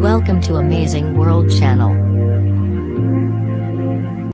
Welcome to Amazing World Channel.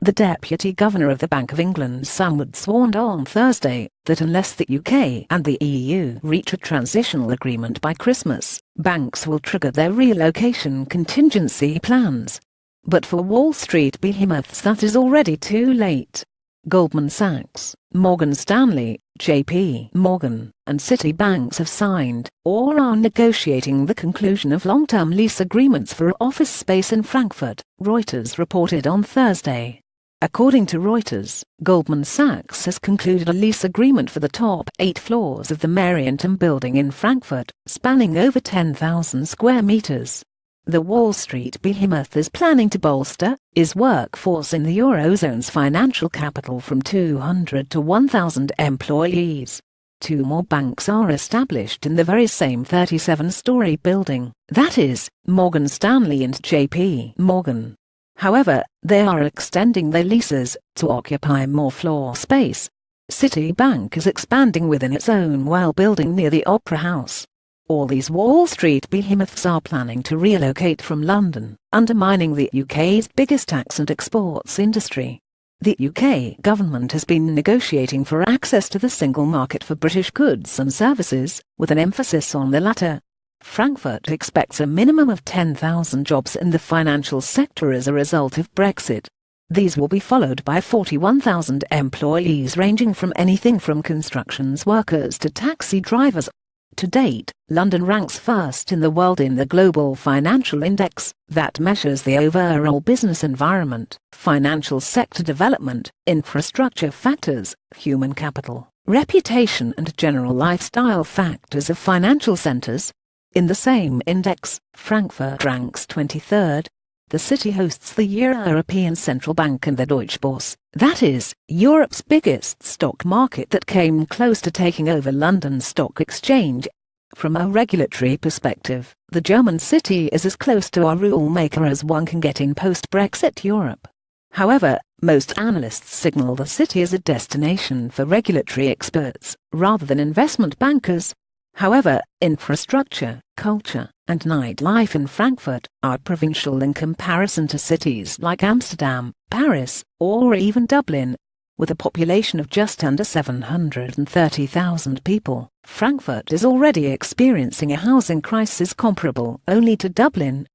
The Deputy Governor of the Bank of England Sam Woods warned on Thursday that unless the UK and the EU reach a transitional agreement by Christmas, banks will trigger their relocation contingency plans. But for Wall Street behemoths that is already too late. Goldman Sachs, Morgan Stanley, JP Morgan, and Citi Banks have signed or are negotiating the conclusion of long-term lease agreements for office space in Frankfurt, Reuters reported on Thursday. According to Reuters, Goldman Sachs has concluded a lease agreement for the top 8 floors of the Marienturm building in Frankfurt, spanning over 10,000 square meters. The Wall Street behemoth is planning to bolster its workforce in the Eurozone's financial capital from 200 to 1,000 employees. 2 more banks are established in the very same 37-story building, that is, Morgan Stanley and JP Morgan. However, they are extending their leases to occupy more floor space. Citi Bank is expanding within its own building near the Opera House. All these Wall Street behemoths are planning to relocate from London, undermining the UK's biggest tax and exports industry. The UK government has been negotiating for access to the single market for British goods and services, with an emphasis on the latter. Frankfurt expects a minimum of 10,000 jobs in the financial sector as a result of Brexit. These will be followed by 41,000 employees ranging from anything from constructions workers to taxi drivers. To date, London ranks first in the world in the Global Financial Index, that measures the overall business environment, financial sector development, infrastructure factors, human capital, reputation and general lifestyle factors of financial centres. In the same index, Frankfurt ranks 23rd. The city hosts the European Central Bank and the Deutsche Börse, that is, Europe's biggest stock market that came close to taking over London Stock Exchange. From a regulatory perspective, the German city is as close to a rule maker as one can get in post-Brexit Europe. However, most analysts signal the city as a destination for regulatory experts, rather than investment bankers. However, infrastructure, culture, and nightlife in Frankfurt are provincial in comparison to cities like Amsterdam, Paris, or even Dublin. With a population of just under 730,000 people, Frankfurt is already experiencing a housing crisis comparable only to Dublin,